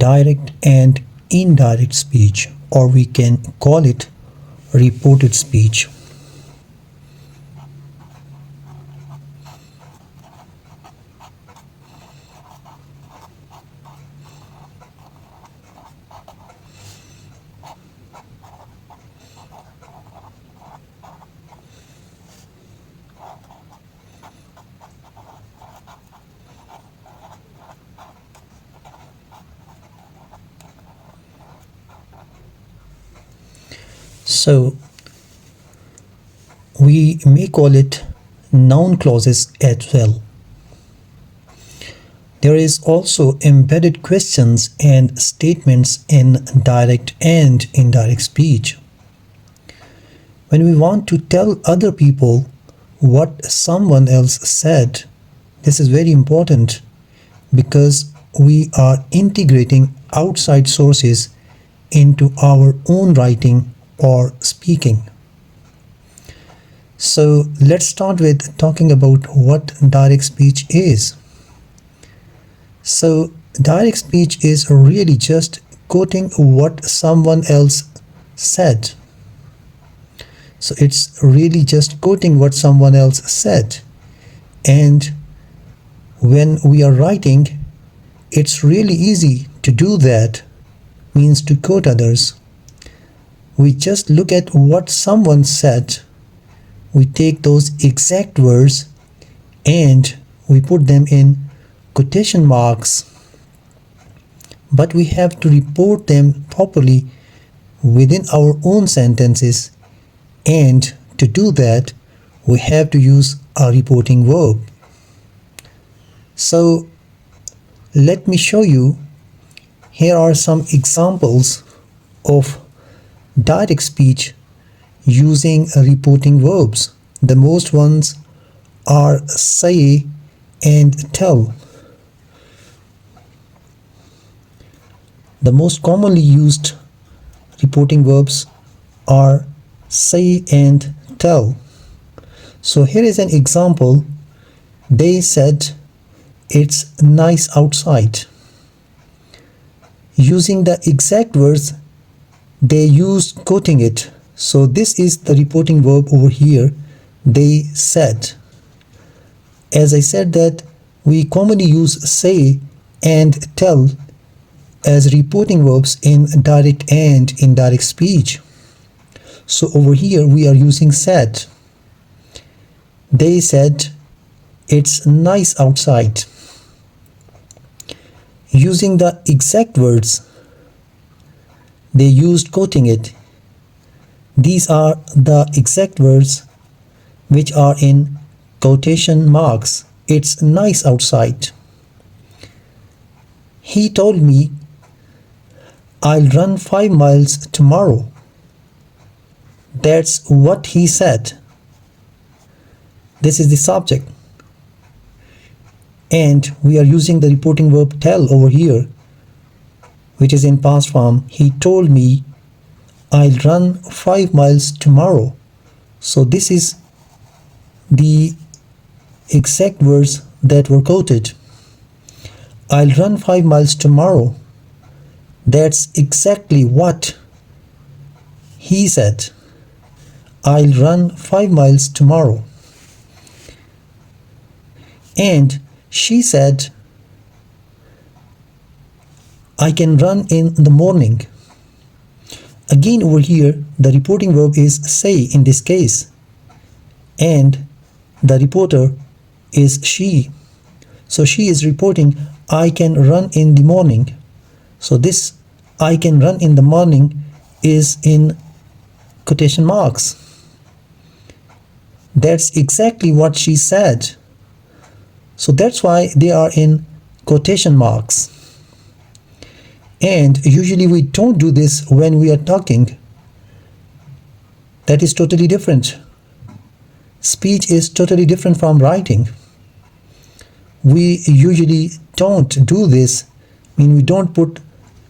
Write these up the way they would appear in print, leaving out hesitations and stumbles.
direct and indirect speech, or we can call it reported speech. So we may call it noun clauses as well. There is also embedded questions and statements in direct and indirect speech. When we want to tell other people what someone else said, this is very important because we are integrating outside sources into our own writing or speaking. So let's start with talking about what direct speech is. So direct speech is really just quoting what someone else said. So it's really just quoting what someone else said. And when we are writing, it's really easy to do that, means to quote others. We just look at what someone said, we take those exact words and we put them in quotation marks, but we have to report them properly within our own sentences, and to do that we have to use a reporting verb. So let me show you. Here are some examples of direct speech using reporting verbs. The most ones are say and tell. The most commonly used reporting verbs are say and tell. So here is an example. They said, "It's nice outside." Using the exact words, they used quoting it. So this is the reporting verb over here, they said. As I said that we commonly use say and tell as reporting verbs in direct and indirect speech. So over here we are using said. They said, "It's nice outside." Using the exact words, they used quoting it. These are the exact words which are in quotation marks. "It's nice outside." He told me, "I'll run 5 miles tomorrow." That's what he said. This is the subject. And we are using the reporting verb tell over here, which is in past form. He told me, "I'll run 5 miles tomorrow." So this is the exact words that were quoted. "I'll run 5 miles tomorrow." That's exactly what he said. "I'll run 5 miles tomorrow." And she said, "I can run in the morning." Again over here, the reporting verb is say in this case, and the reporter is she. So she is reporting, "I can run in the morning." So this "I can run in the morning" is in quotation marks. That's exactly what she said. So that's why they are in quotation marks. And usually we don't do this when we are talking. That is totally different. Speech is totally different from writing. We usually don't do this. I mean, we don't put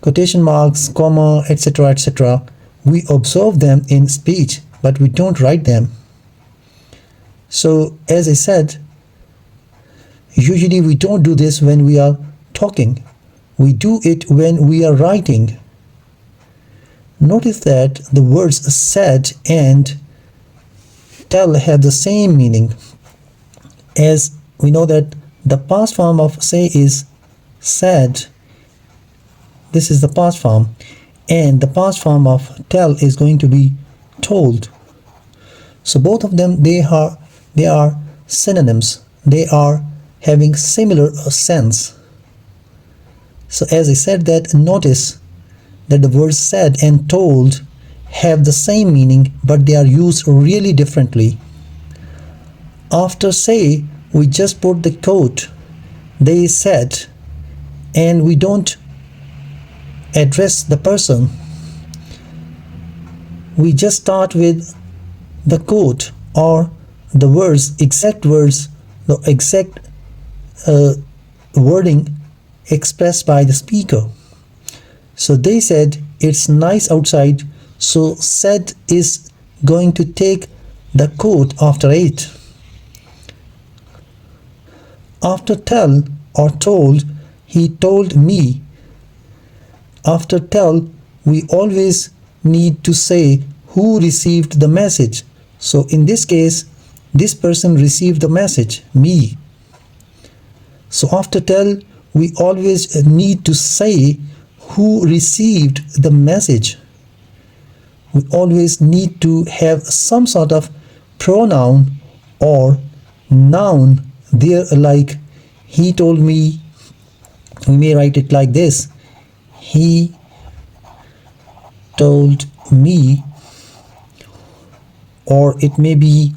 quotation marks, comma, etc., etc. We observe them in speech, but we don't write them. So as I said, usually we don't do this when we are talking. We do it when we are writing. Notice that the words said and tell have the same meaning, as we know that the past form of say is said. This is the past form, and the past form of tell is going to be told. So both of them, they are synonyms. They are having similar sense. So as I said, that notice that the words said and told have the same meaning, but they are used really differently. After say, we just put the quote, they said, and we don't address the person. We just start with the quote or the words, the exact wording expressed by the speaker. So they said, it's nice outside, so said is going to take the quote after it. After tell or told, he told me. After tell, we always need to say who received the message. So in this case, this person received the message, me. So after tell, we always need to say who received the message. We always need to have some sort of pronoun or noun there, like he told me. We may write it like this: he told me, or it may be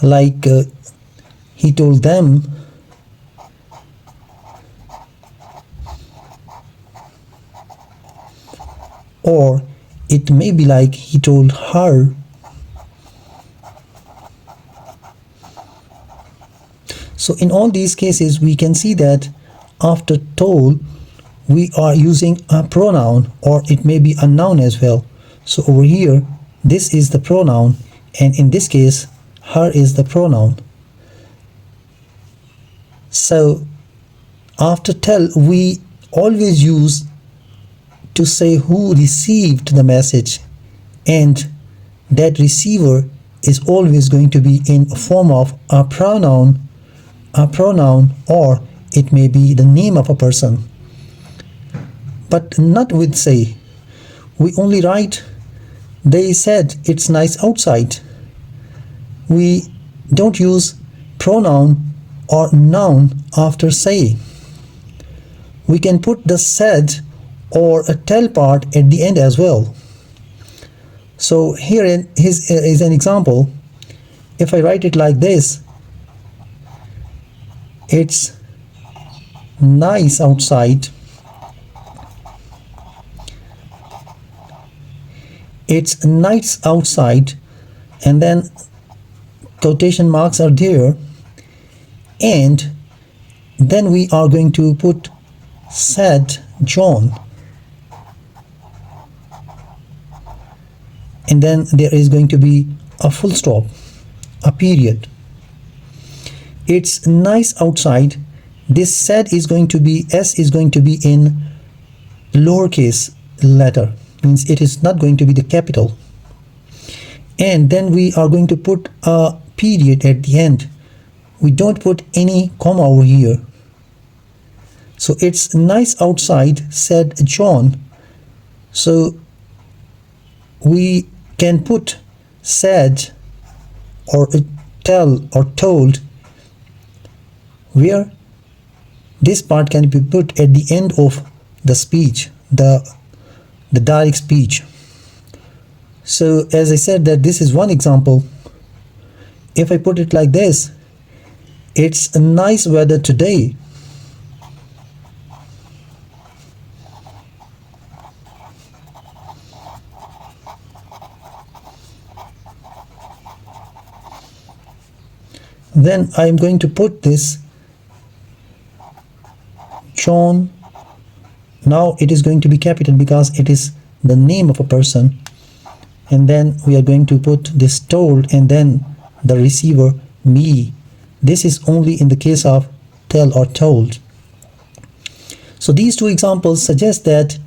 like he told them, or it may be like he told her. So in all these cases, we can see that after told, we are using a pronoun, or it may be a noun as well. So over here, this is the pronoun, and in this case, her is the pronoun. So after tell, we always use to say who received the message, and that receiver is always going to be in form of a pronoun, or it may be the name of a person, but not with say. We only write, they said it's nice outside. We don't use pronoun or noun after say. We can put the said or a tell part at the end as well. So here is an example. If I write it like this, it's nice outside. It's nice outside, and then quotation marks are there, and then we are going to put said John, and then there is going to be a full stop, a period. It's nice outside. This said is going to be, S is going to be in lowercase letter, means it is not going to be the capital. And then we are going to put a period at the end. We don't put any comma over here. So it's nice outside, said John. So we can put said or tell or told, where this part can be put at the end of the speech, the direct speech. So as I said, that this is one example. If I put it like this, it's a nice weather today. Then I am going to put this John. Now it is going to be capital because it is the name of a person. And then we are going to put this told, and then the receiver, me. This is only in the case of tell or told. So these two examples suggest that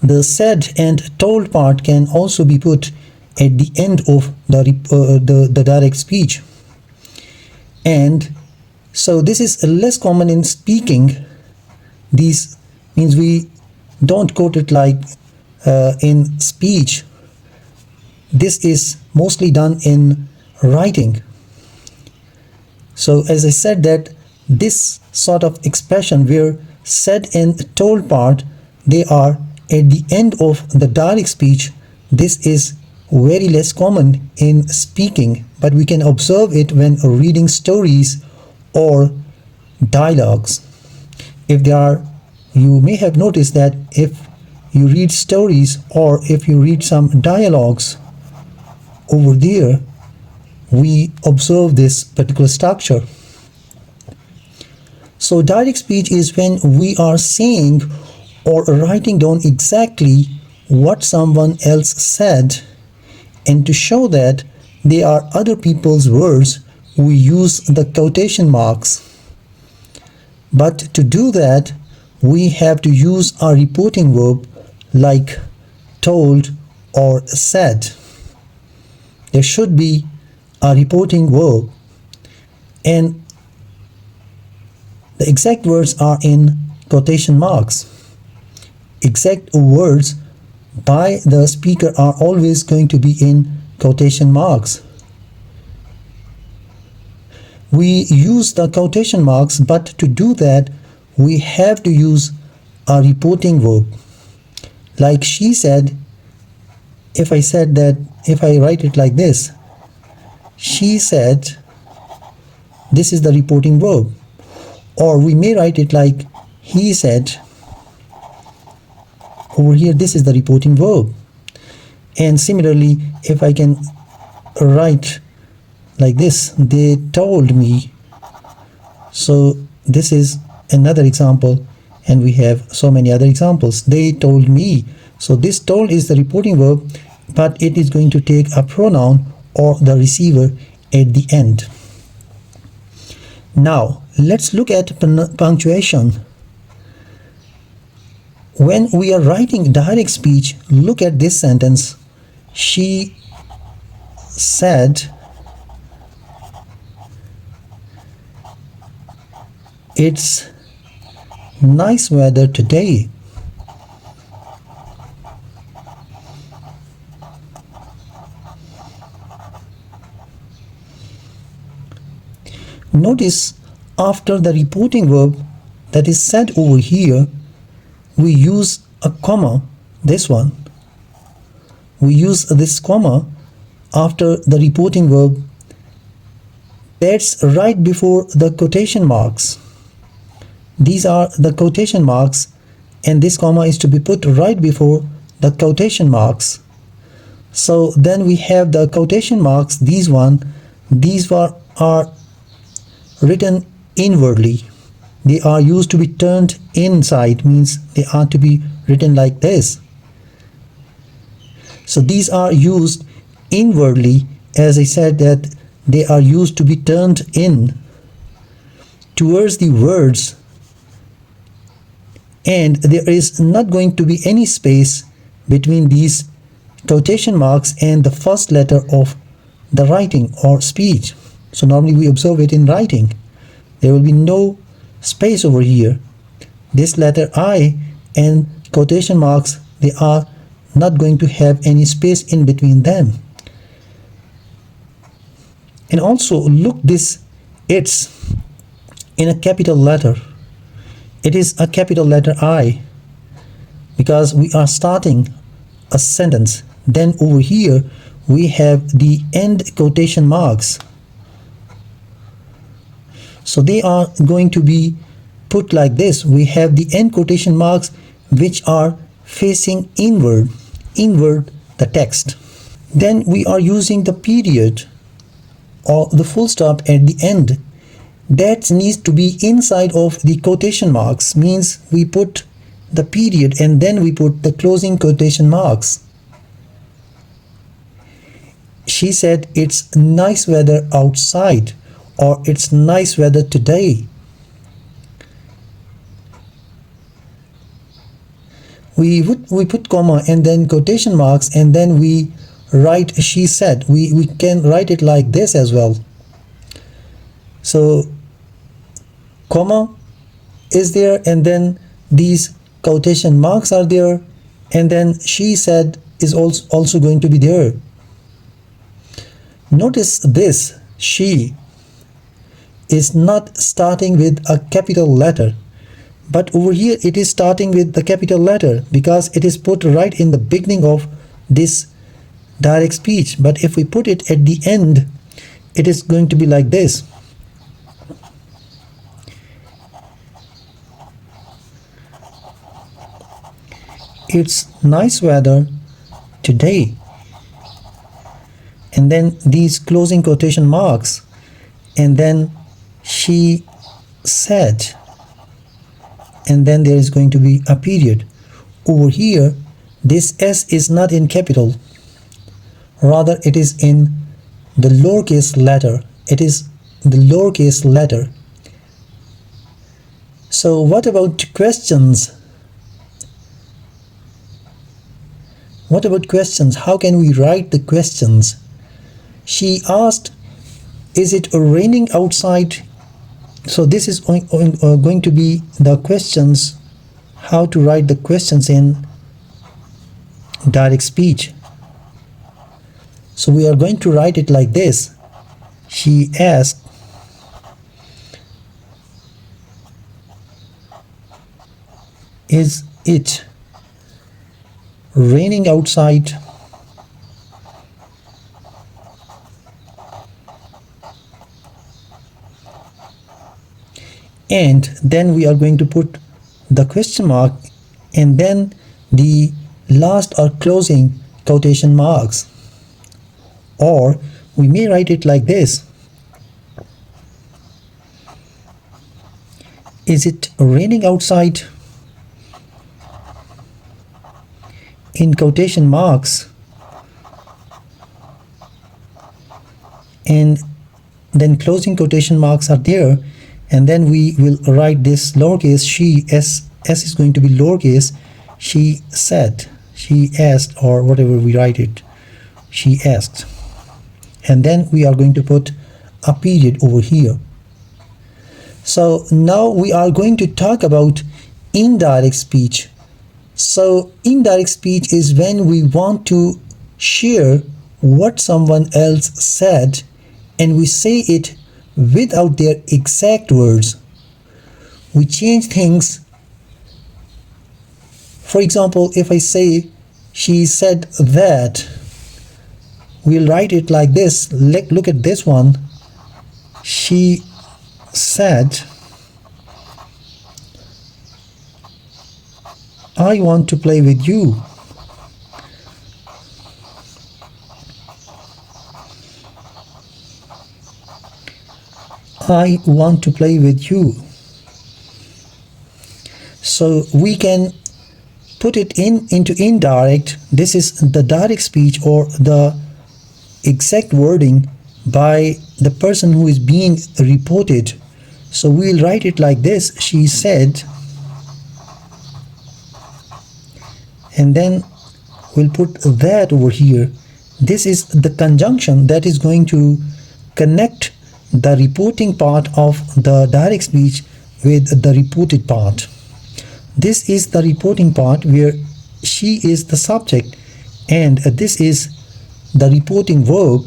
the said and told part can also be put at the end of the direct speech. And so this is less common in speaking. These means we don't quote it like in speech. This is mostly done in writing. So as I said, that this sort of expression where said and told part, they are at the end of the direct speech, this is very less common in speaking, but we can observe it when reading stories or dialogues. If there are, you may have noticed that if you read stories or if you read some dialogues, over there we observe this particular structure. So direct speech is when we are saying or writing down exactly what someone else said, and to show that they are other people's words, we use the quotation marks. But to do that, we have to use a reporting verb like told or said. There should be a reporting verb, and the exact words are in quotation marks. Exact words by the speaker are always going to be in quotation marks. We use the quotation marks, but to do that, we have to use a reporting verb. Like she said, if I write it like this, she said, this is the reporting verb. Or we may write it like he said. Over here, this is the reporting verb. And similarly, if I can write like this, they told me. So this is another example, and we have so many other examples. They told me. So this told is the reporting verb, but it is going to take a pronoun or the receiver at the end. Now let's look at punctuation. When we are writing direct speech, look at this sentence. She said it's nice weather today. Notice after the reporting verb that is said over here, we use a comma, this one. We use this comma after the reporting verb. That's right before the quotation marks. These are the quotation marks, and this comma is to be put right before the quotation marks. So then we have the quotation marks, these are written inwardly. They are used to be turned inside, means they are to be written like this. So these are used inwardly, as I said, that they are used to be turned in towards the words, and there is not going to be any space between these quotation marks and the first letter of the writing or speech. So normally we observe it in writing. There will be no space over here. This letter I and quotation marks, they are not going to have any space in between them. And also look, this it's in a capital letter. It is a capital letter I because we are starting a sentence. Then over here we have the end quotation marks. So they are going to be put like this. We have the end quotation marks which are facing inward the text. Then we are using the period or the full stop at the end. That needs to be inside of the quotation marks, means we put the period and then we put the closing quotation marks. She said it's nice weather outside, or it's nice weather today. we put comma and then quotation marks, and then we write she said. We can write it like this as well. So comma is there, and then these quotation marks are there, and then she said is also going to be there. Notice this, she is not starting with a capital letter, but over here it is starting with the capital letter because it is put right in the beginning of this direct speech. But if we put it at the end, it is going to be like this. It's nice weather today. And then these closing quotation marks, and then she said, and then there is going to be a period. Over here, this S is not in capital, rather it is in the lowercase letter. It is the lowercase letter. So what about questions? What about questions? How can we write the questions? She asked, is it raining outside? So this is going to be the questions, how to write the questions in direct speech. So we are going to write it like this. She asked, is it raining outside? And then we are going to put the question mark and then the last or closing quotation marks. Or we may write it like this. Is it raining outside? In quotation marks, and then closing quotation marks are there, and then we will write this lowercase she, s is going to be lowercase. She said, she asked, or whatever we write it, she asked, and then we are going to put a period over here. So now we are going to talk about indirect speech. So indirect speech is when we want to share what someone else said and we say it without their exact words. We change things. For example, if I say she said that, we'll write it like this. Look at this one. She said, I want to play with you. I want to play with you. So we can put it into indirect. This is the direct speech or the exact wording by the person who is being reported. So we'll write it like this. She said, and then we'll put that over here. This is the conjunction that is going to connect the reporting part of the direct speech with the reported part. This is the reporting part where she is the subject and this is the reporting verb.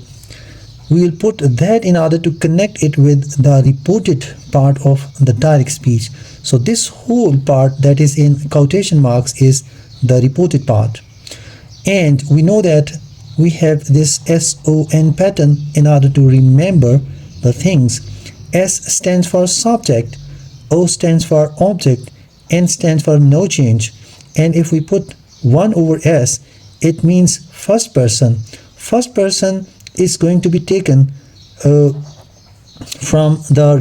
We will put that in order to connect it with the reported part of the direct speech. So this whole part that is in quotation marks is the reported part. And we know that we have this SON pattern in order to remember the things. S stands for subject, O stands for object, N stands for no change. And if we put 1 over S, it means first person. First person is going to be taken from the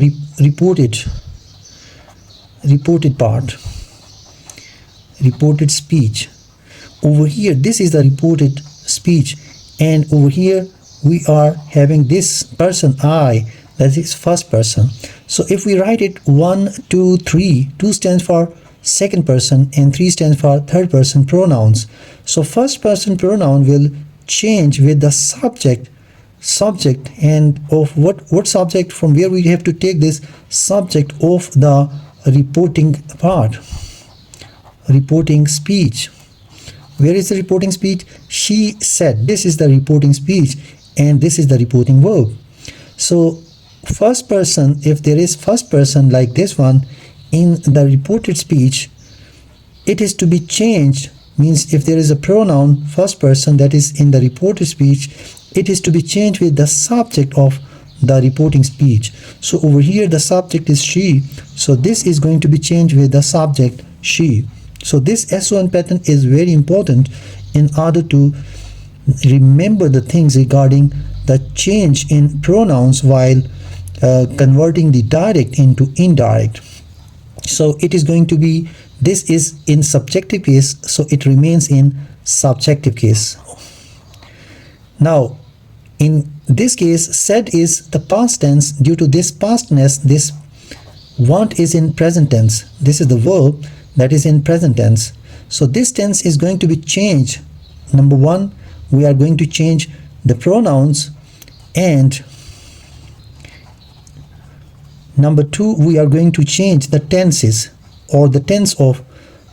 reported part, reported speech. Over here, this is the reported speech, and over here we are having this person I, that is first person. So if we write it 1, 2, 3, 2 stands for second person, and 3 stands for third person pronouns. So first person pronoun will change with the subject, and of what subject, from where we have to take this subject of the reporting part, reporting speech. Where is the reporting speech? She said. This is the reporting speech, and this is the reporting verb. So first person, if there is first person like this one in the reported speech, it is to be changed. Means if there is a pronoun first person that is in the reported speech, it is to be changed with the subject of the reporting speech. So over here the subject is she, so this is going to be changed with the subject she. So this SON pattern is very important in order to remember the things regarding the change in pronouns while converting the direct into indirect. So it is going to be, this is in subjective case, so it remains in subjective case. Now in this case, said is the past tense. Due to this pastness, this want is in present tense. This is the verb that is in present tense. So this tense is going to be changed. Number one, we are going to change the pronouns, and number two, we are going to change the tenses or the tense of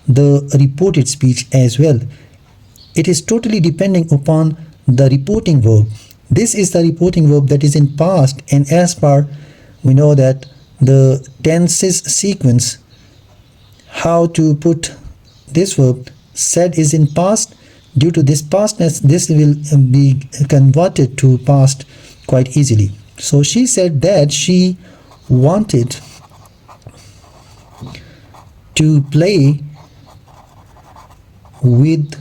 the reported speech as well. It is totally depending upon the reporting verb. This is the reporting verb that is in past, and as per we know that the tenses sequence, how to put this verb, said is in past. Due to this pastness, this will be converted to past quite easily. So she said that she wanted to play with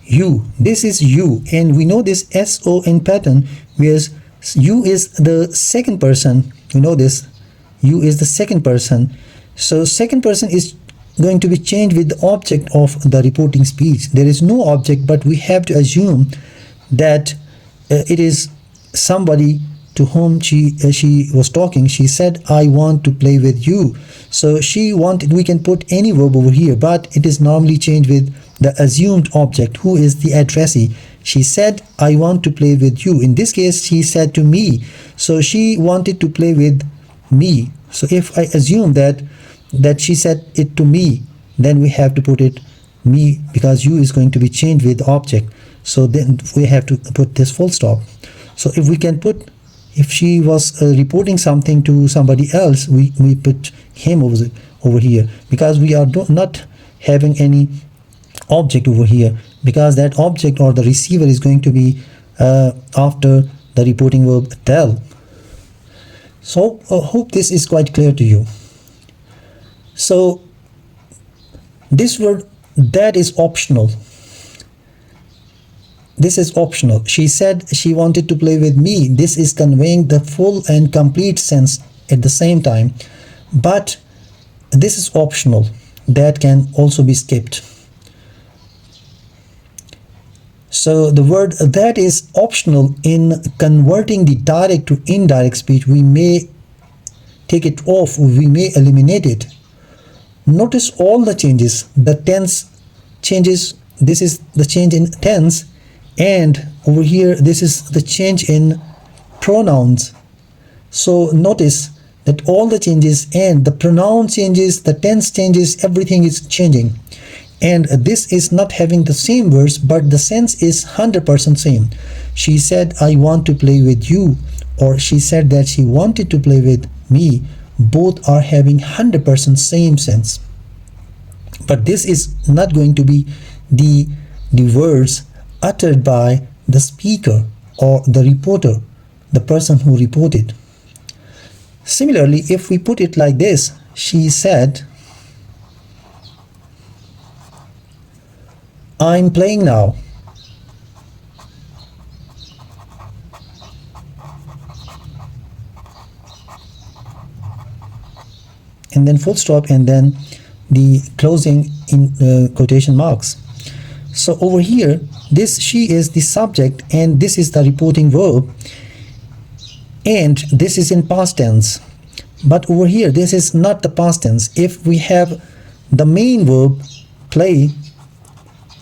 you. This is you, and we know this SON pattern, whereas you is the second person. You know this, you is the second person. So second person is going to be changed with the object of the reporting speech. There is no object, but we have to assume that it is somebody to whom she was talking. She said, I want to play with you. So she wanted, we can put any verb over here, but it is normally changed with the assumed object, who is the addressee. She said, I want to play with you. In this case, she said to me. So she wanted to play with me. So if I assume that she said it to me, then we have to put it me, because you is going to be changed with the object. So then we have to put this full stop. So if we can put, if she was reporting something to somebody else, we put him over here, because we are not having any object over here, because that object or the receiver is going to be after the reporting verb tell. So I hope this is quite clear to you. So this word that is optional. This is optional. She said she wanted to play with me. This is conveying the full and complete sense at the same time, but this is optional. That can also be skipped. So the word that is optional. In converting the direct to indirect speech, we may take it off, we may eliminate it. Notice all the changes. The tense changes. This is the change in tense, and over here this is the change in pronouns. So notice that all the changes, and the pronoun changes, the tense changes, everything is changing. And this is not having the same words, but the sense is 100% same. She said, I want to play with you, or she said that she wanted to play with me. Both are having 100% same sense. But this is not going to be the words uttered by the speaker or the reporter, the person who reported. Similarly, if we put it like this, she said, I'm playing now. And then full stop, and then the closing in quotation marks. So over here, this she is the subject, and this is the reporting verb, and this is in past tense. But over here, this is not the past tense. If we have the main verb play,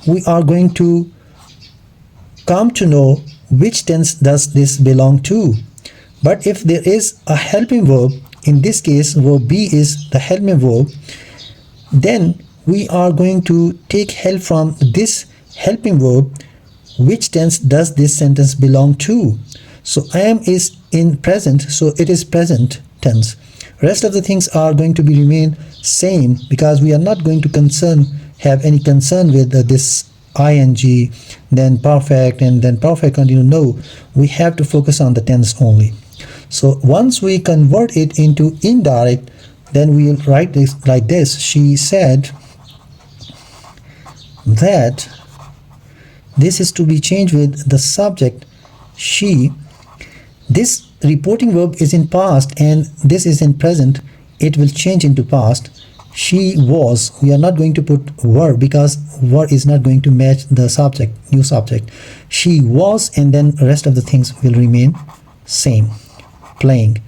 we are going to come to know which tense does this belong to. But if there is a helping verb, in this case verb B is the helping verb, then we are going to take help from this helping verb. Which tense does this sentence belong to? So am is in present, so it is present tense. Rest of the things are going to be remain same, because we are not going to have any concern with this ing, then perfect, and then perfect continuous. No, we have to focus on the tense only. So once we convert it into indirect, then we will write this like this. She said that this is to be changed with the subject she. This reporting verb is in past and this is in present. It will change into past. She was. We are not going to put were, because were is not going to match the subject, new subject. She was, and then rest of the things will remain same. Playing.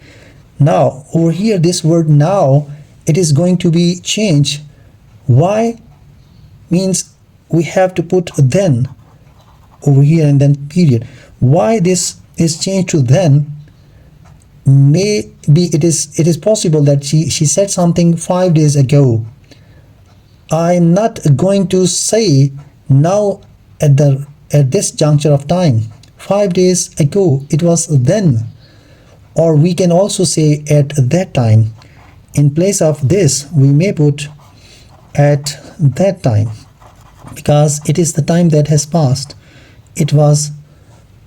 Now over here, this word now, it is going to be changed. Why? Means we have to put then over here and then period. Why this is changed to then? Maybe it is possible that she said something 5 days ago. I'm not going to say now at this juncture of time. 5 days ago, it was then. Or we can also say at that time. In place of this, we may put at that time, because it is the time that has passed. It was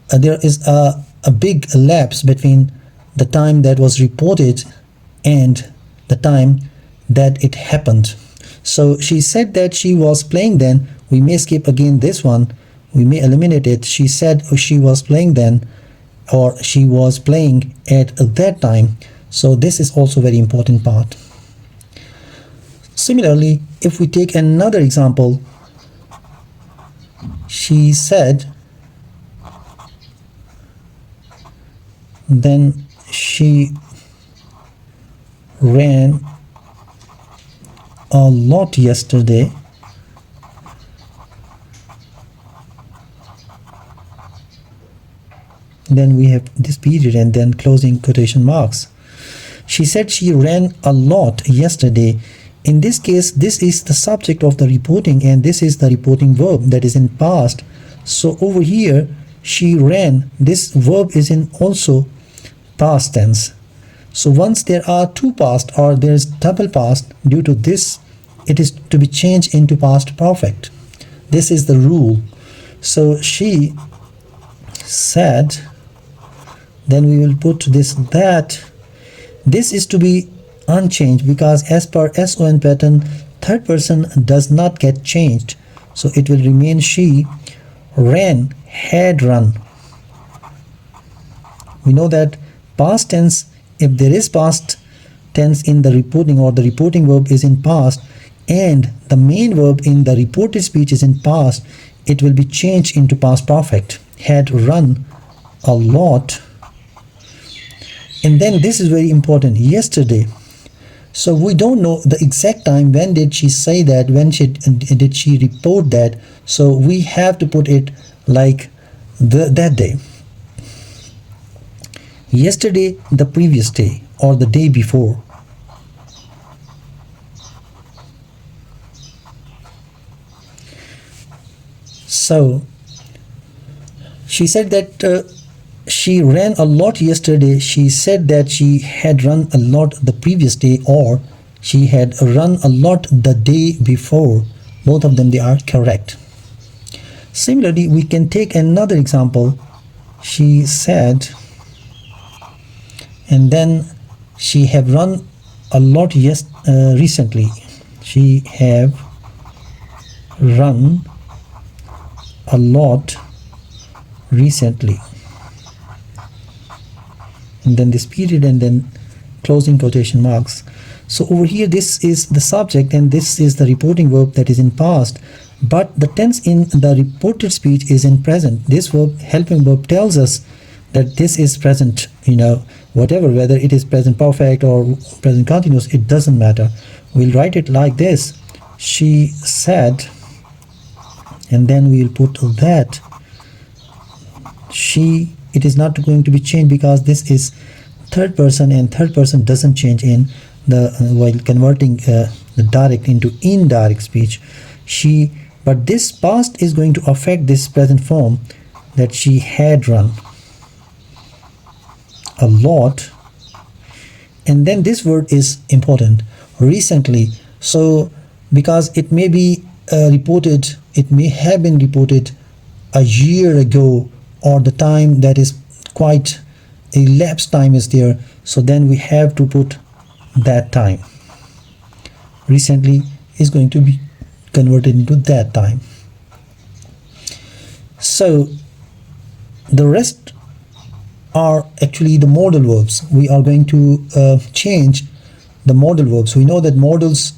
there is a big lapse between the time that was reported and the time that it happened. So she said that she was playing then. We may skip again this one. We may eliminate it. She said she was playing then, or she was playing at that time. So this is also very important part. Similarly, if we take another example, she said, then she ran a lot yesterday. Then we have this period and then closing quotation marks. She said she ran a lot yesterday. In this case, this is the subject of the reporting and this is the reporting verb that is in past. So over here, she ran, this verb is in also past tense. So once there are two past or there is double past, due to this, it is to be changed into past perfect. This is the rule. So she said, then we will put this that. This is to be unchanged because as per SON pattern, third person does not get changed. So it will remain she ran, had run. We know that past tense, if there is past tense in the reporting or the reporting verb is in past and the main verb in the reported speech is in past, it will be changed into past perfect. Had run a lot. And then this is very important, yesterday. So we don't know the exact time, when did she say that, when did she report that. So we have to put it like that day. Yesterday, the previous day, or the day before. So she said that she ran a lot yesterday. She said that she had run a lot the previous day, or she had run a lot the day before. Both of them, they are correct. Similarly, we can take another example. She said, and then she have run a lot recently. She have run a lot recently. And then this period and then closing quotation marks. So over here, this is the subject and this is the reporting verb that is in past, but the tense in the reported speech is in present. This verb, helping verb, tells us that this is present, whatever, whether it is present perfect or present continuous, it doesn't matter. We'll write it like this: she said, and then we'll put that she. It is not going to be changed because this is third person, and third person doesn't change in the while converting the direct into indirect speech. She, but this past is going to affect this present form, that she had run a lot. And then this word is important, recently. So because it may be reported, it may have been reported a year ago, or the time that is quite elapsed time is there, so then we have to put that time. Recently is going to be converted into that time. So the rest are actually the modal verbs. We are going to change the modal verbs. We know that modals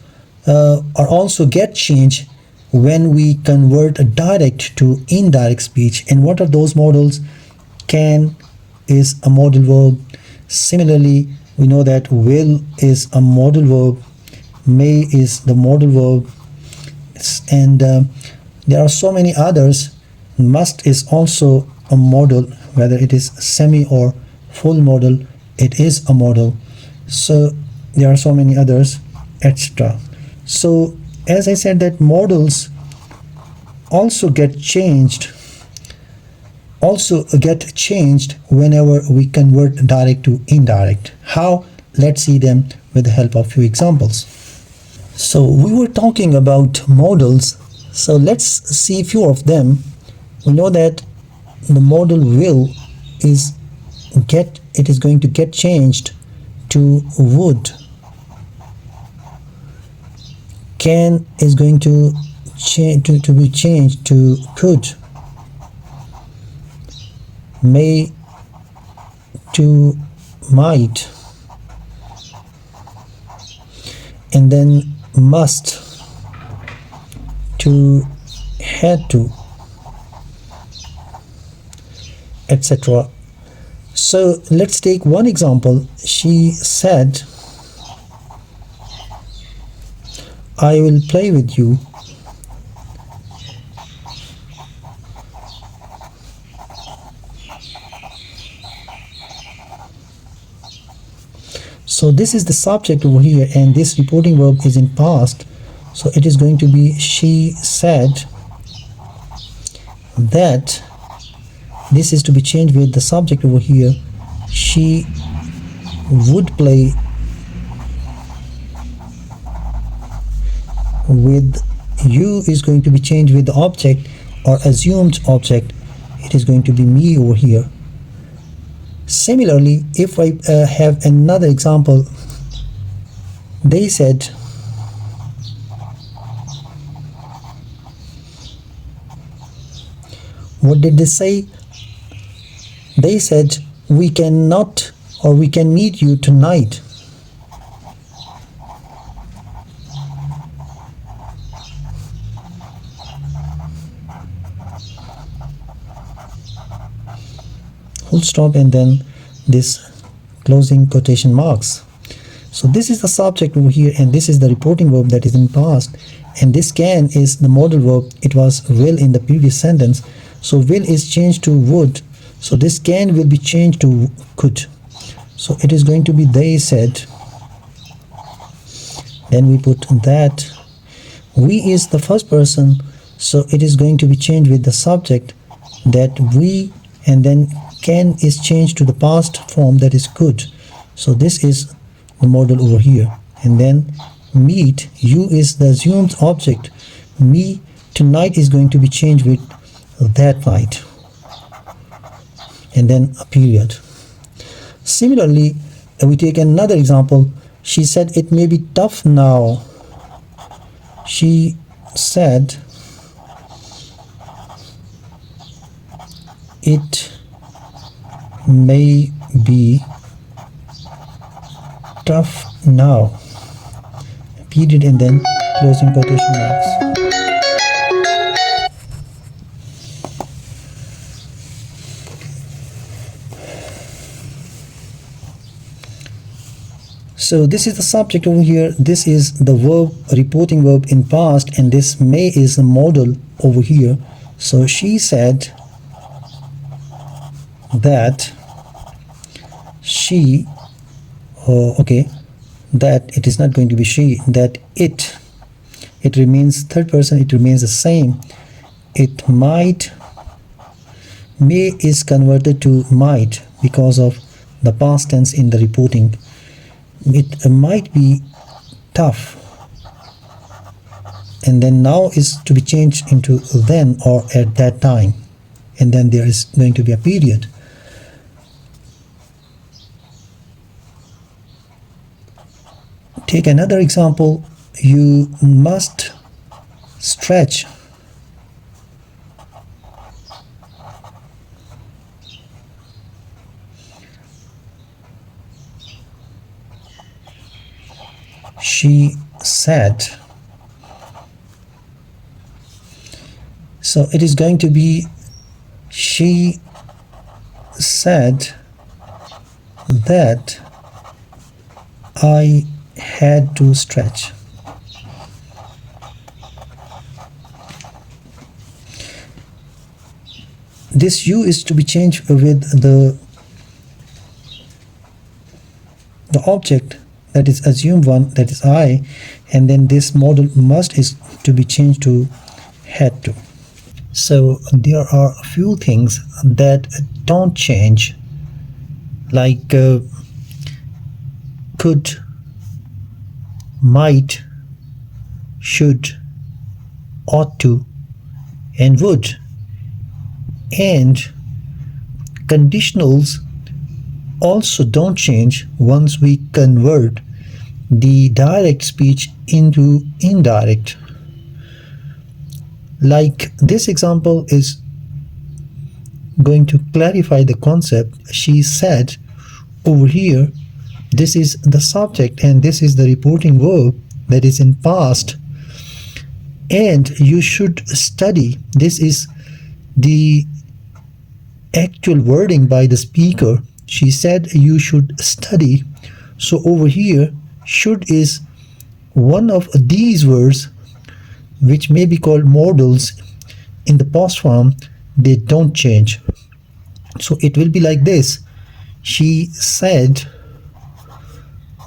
are also get changed when we convert a direct to indirect speech. And what are those modals? Can is a modal verb. Similarly, we know that will is a modal verb, may is the modal verb, and there are so many others. Must is also a modal, whether it is semi or full modal, it is a modal. So there are so many others, etc. So as I said, that modals also get changed whenever we convert direct to indirect. How? Let's see them with the help of few examples. So we were talking about modals, so let's see a few of them. We know that the modal will is going to get changed to would. Can is going to be changed to could. May to might, and then must to had to, etc. So let's take one example. She said, I will play with you. So this is the subject over here, and this reporting verb is in past. So it is going to be she said that. This is to be changed with the subject over here. She would play with you is going to be changed with the object or assumed object. It is going to be me over here. Similarly, if I have another example, they said, what did they say? They said, we cannot, or we can meet you tonight. Full stop, and then this closing quotation marks. So this is the subject over here, and this is the reporting verb that is in past, and this can is the modal verb. It was will in the previous sentence, so will is changed to would, so this can will be changed to could. So it is going to be they said, then we put that. We is the first person, so it is going to be changed with the subject, that we, and then can is changed to the past form, that is could. So this is the modal over here. And then meet, you is the assumed object. Me tonight is going to be changed with that night, and then a period. Similarly, we take another example. She said it may be tough now. She said it may be tough now. Period, and then closing quotation marks. So this is the subject over here, this is the verb, reporting verb in past, and this may is the modal over here. So she said that she, okay, that it is not going to be she, that it remains third person, it remains the same. It might, may is converted to might because of the past tense in the reporting. It might be tough, and then now is to be changed into then or at that time, and then there is going to be a period. Take another example. You must stretch. She said. So it is going to be she said that I had to stretch. This you is to be changed with the object that is assumed one, that is I, and then this modal must is to be changed to had to. So there are a few things that don't change, like could, might, should, ought to, and would. And conditionals also don't change once we convert the direct speech into indirect. Like this example is going to clarify the concept. She said over here, this is the subject and this is the reporting verb that is in past, and you should study. This is the actual wording by the speaker. She said you should study. So over here, should is one of these words which may be called modals in the past form. They don't change. So it will be like this. She said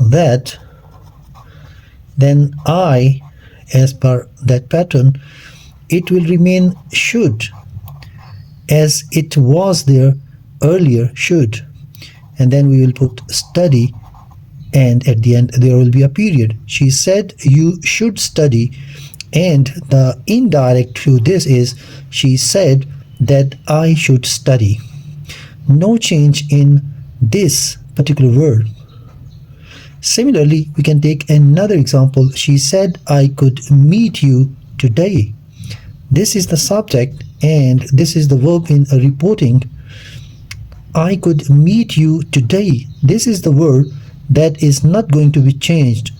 that, then I, as per that pattern, it will remain should as it was there earlier, should, and then we will put study, and at the end there will be a period. She said you should study, and the indirect to this is she said that I should study. No change in this particular word. Similarly, we can take another example. She said I could meet you today. This is the subject and this is the verb in reporting. I could meet you today. This is the word that is not going to be changed.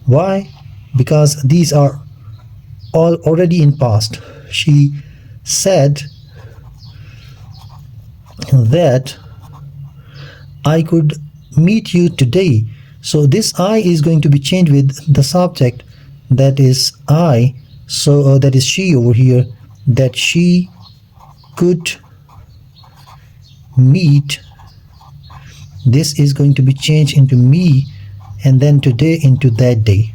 Why? Because these are all already in past. She said that I could meet you today. So this I is going to be changed with the subject, that is I. So that is she over here, that she could meet. This is going to be changed into me, and then today into that day.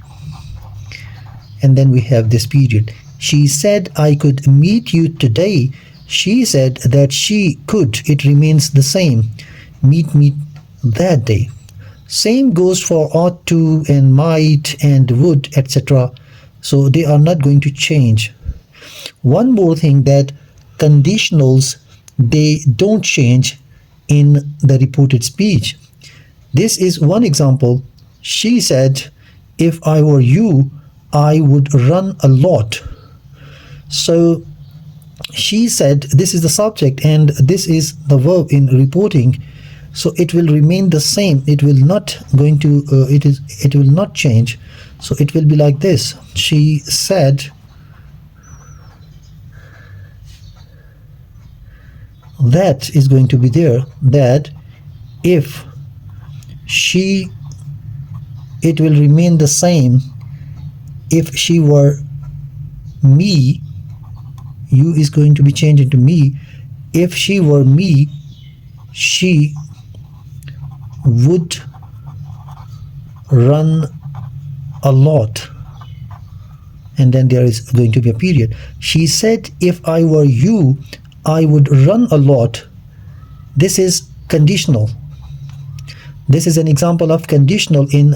And then we have this period. She said I could meet you today. She said that she could. It remains the same. Meet me that day. Same goes for ought to and might and would, etc. So they are not going to change. One more thing, that conditionals, they don't change in the reported speech. This is one example. She said, if I were you, I would run a lot. So she said, this is the subject and this is the verb in reporting. So it will remain the same. It will not going to it will not change. So it will be like this. She said that is going to be there, that if she it will remain the same. If she were me, you is going to be changed into me. If she were me, she would run a lot, and then there is going to be a period. She said, if I were you, I would run a lot. This is conditional. This is an example of conditional in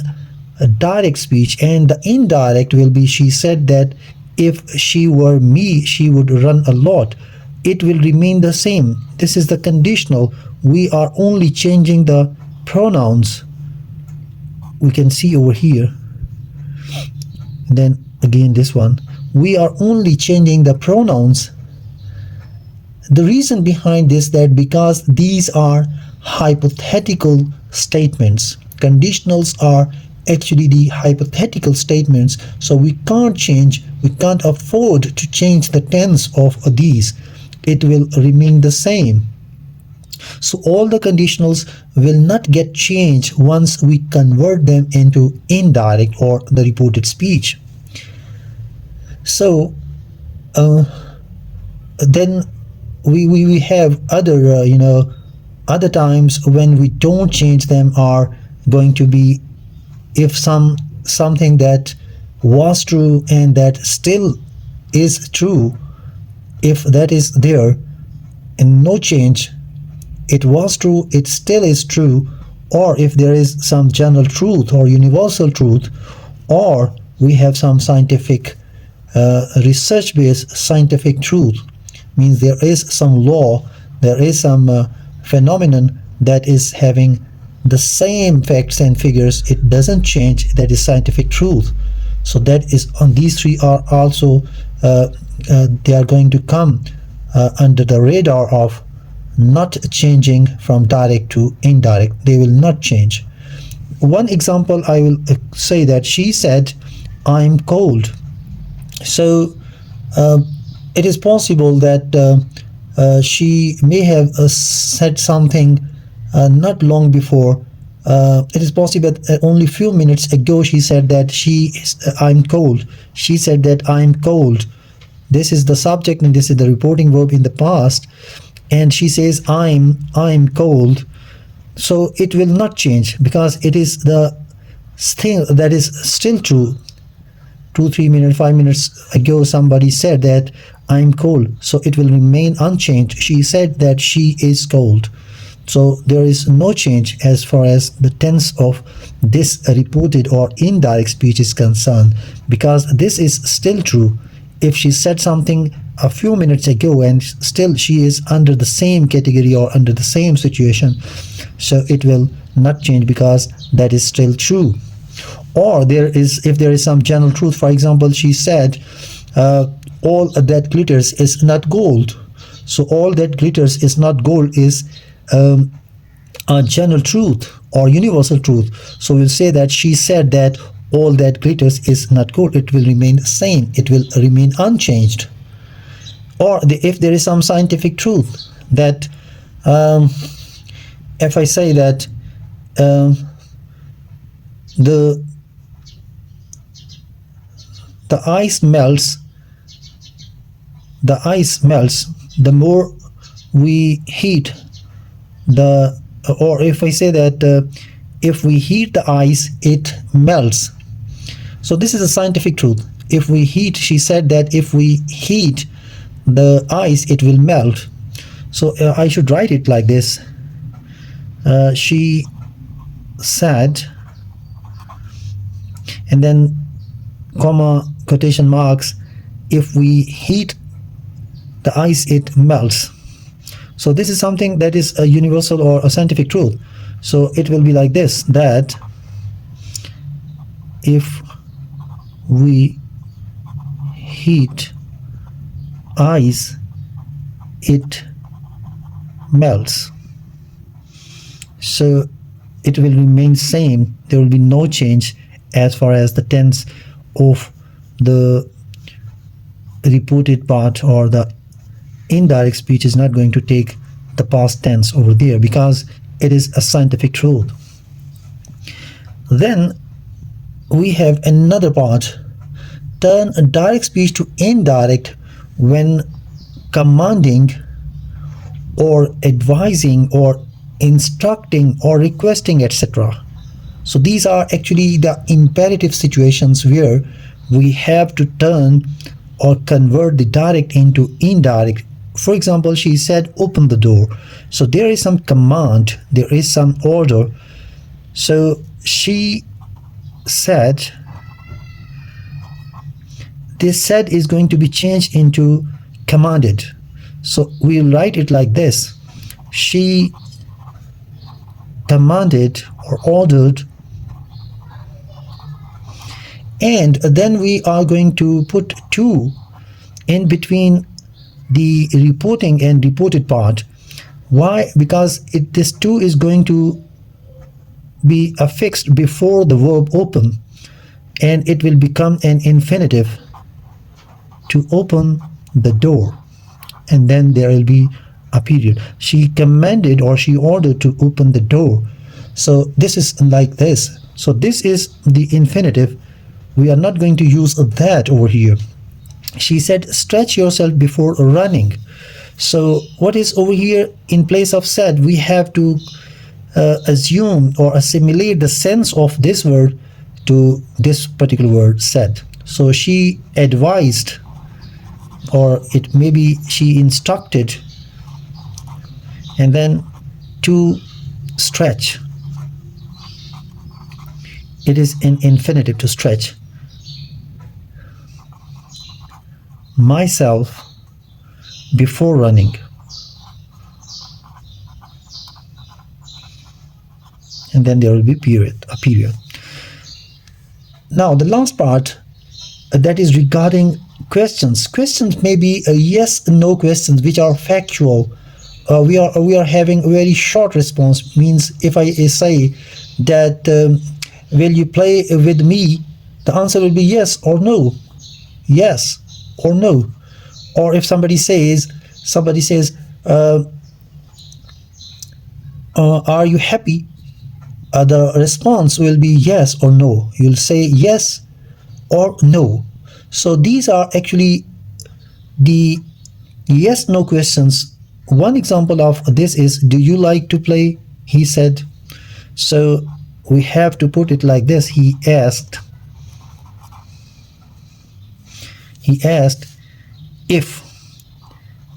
a direct speech, and the indirect will be, she said that if she were me, she would run a lot. It will remain the same. This is the conditional. We are only changing the pronouns. We can see over here. Then again this one. We are only changing the pronouns. The reason behind this, that because these are hypothetical statements. Conditionals are actually the hypothetical statements, so we can't afford to change the tense of these. It will remain the same. So all the conditionals will not get changed once we convert them into indirect or the reported speech. So then we have other other times when we don't change them are going to be, if something that was true and that still is true, if that is there and no change, it was true, it still is true, or if there is some general truth or universal truth, or we have some scientific research-based scientific truth, means there is some law, there is some phenomenon that is having the same facts and figures, it doesn't change, that is scientific truth. So that is on these three are also they are going to come under the radar of not changing from direct to indirect. They will not change. One example I will say that she said, I'm cold. So it is possible that she may have said something not long before. It is possible that only few minutes ago she said that I'm cold. She said that I'm cold. This is the subject and this is the reporting verb in the past, and she says I'm cold. So it will not change because it is the thing that is still true. 2-3 minutes, 5 minutes ago somebody said that I'm cold, so it will remain unchanged. She said that she is cold. So there is no change as far as the tense of this reported or indirect speech is concerned, because this is still true. If she said something a few minutes ago and still she is under the same category or under the same situation, so it will not change because that is still true. Or if there is some general truth, for example, she said all that glitters is not gold. So all that glitters is not gold is a general truth or universal truth. So we'll say that she said that all that glitters is not gold. It will remain the same. It will remain unchanged. Or if there is some scientific truth that if I say that the ice melts the more we heat or if I say that if we heat the ice, it melts. So this is a scientific truth. If we heat, she said that if we heat the ice, it will melt. So I should write it like this. She said, and then comma, quotation marks, if we heat the ice, it melts. So this is something that is a universal or a scientific truth. So it will be like this, that if we heat ice, it melts. So it will remain same. There will be no change as far as the tense of the reported part or the indirect speech is not going to take the past tense over there because it is a scientific truth. Then we have another part. Turn a direct speech to indirect when commanding or advising or instructing or requesting, etc. So these are actually the imperative situations where we have to turn or convert the direct into indirect. For example, she said, open the door. So there is some command, there is some order. So she said, this said is going to be changed into commanded. So we'll write it like this. She commanded or ordered, and then we are going to put 2 in between the reporting and reported part. Why? Because this 2 is going to be affixed before the verb open, and it will become an infinitive, to open the door, and then there will be a period. She commanded or she ordered to open the door. So this is like this. So this is the infinitive. We are not going to use that over here. She said, stretch yourself before running. So what is over here in place of said? We have to assume or assimilate the sense of this word to this particular word, said. So she advised, or it maybe she instructed, and then to stretch. It is an infinitive, to stretch. Myself before running. And then there will be a period. Now the last part, that is regarding questions. Questions may be a yes no questions which are factual. We are having a very short response. Means if I say that will you play with me, the answer will be yes or no. Yes or no. Or if somebody says are you happy, the response will be yes or no. You'll say yes or no. So these are actually the yes no questions. One example of this is, do you like to play? He said. So we have to put it like this. He asked if.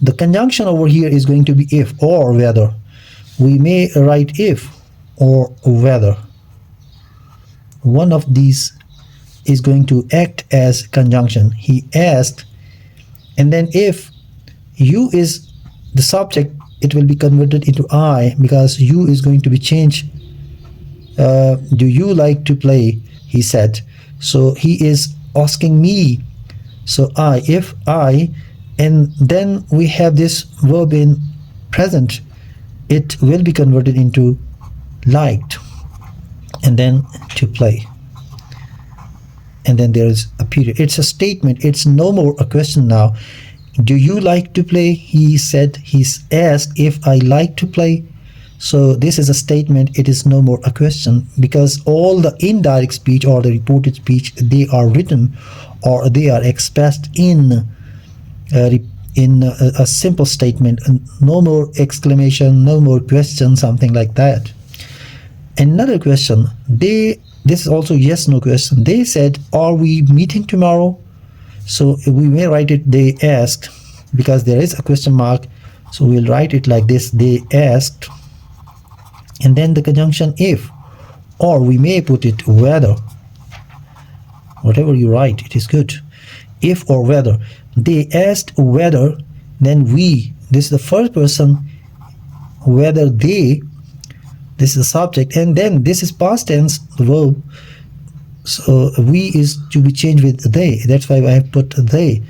The conjunction over here is going to be if or whether. We may write if or whether. One of these is going to act as conjunction. He asked, and then if you is the subject, it will be converted into I, because you is going to be changed. Do you like to play? He said. So he is asking me. So I, if I, and then we have this verb in present, it will be converted into liked, and then to play, and then there is a period. It's a statement. It's no more a question now. Do you like to play? He said. He's asked if I like to play. So this is a statement. It is no more a question, because all the indirect speech or the reported speech, they are written or they are expressed in a simple statement, and no more exclamation, no more question, something like that. Another question, this is also yes no question. They said, are we meeting tomorrow? So we may write it, they asked, because there is a question mark. So we'll write it like this, they asked, and then the conjunction if, or we may put it whether. Whatever you write, it is good. If or whether. They asked whether, then we, this is the first person, whether they, this is the subject, and then this is past tense, the verb. So we is to be changed with they. That's why I have put they.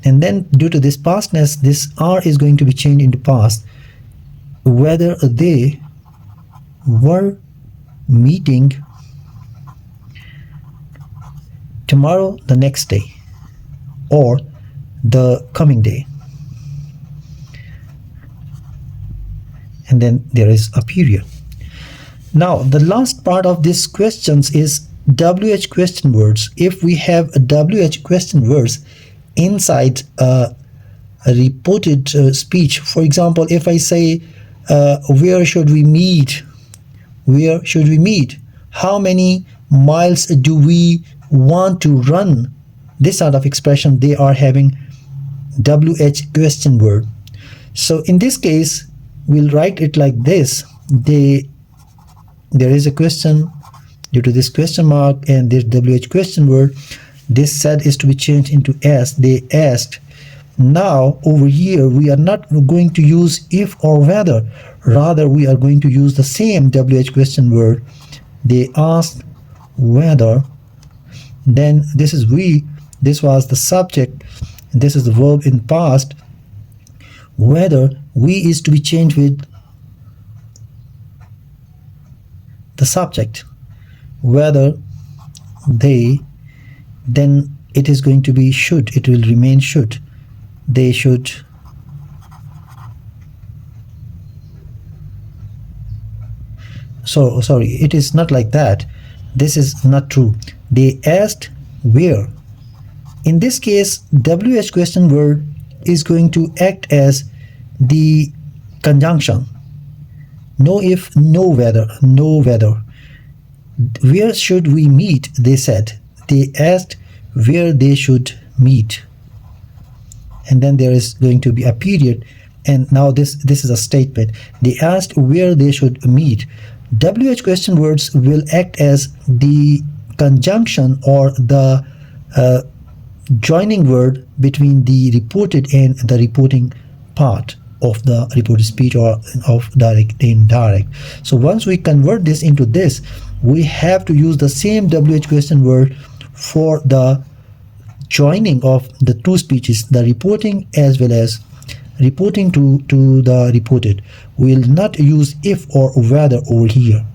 And then due to this pastness, this are is going to be changed into past. Whether they were meeting tomorrow, the next day, or the coming day. And then there is a period. Now the last part of these questions is WH question words. If we have a WH question words inside a reported speech, for example, if I say, where should we meet? Where should we meet? How many miles do we want to run? This sort of expression, they are having WH question word. So in this case, we'll write it like this. There is a question due to this question mark and this WH question word. This said is to be changed into asked. They asked. Now over here we are not going to use if or whether, rather we are going to use the same WH question word. They asked whether, then this is we, this was the subject, and this is the verb in past. Whether, we is to be changed with the subject. Whether they, then it is going to be should, it will remain should. They should sorry, it is not like that. This is not true. They asked where. In this case, WH question word is going to act as the conjunction. No if, no whether, no whether. Where should we meet? They said. They asked where they should meet. And then there is going to be a period, and now this is a statement. They asked where they should meet. WH question words will act as the conjunction or the joining word between the reported and the reporting part of the reported speech or of direct and indirect. So once we convert this into this, we have to use the same WH question word for the joining of the two speeches, the reporting as well as reporting to the reported. We will not use if or whether over here.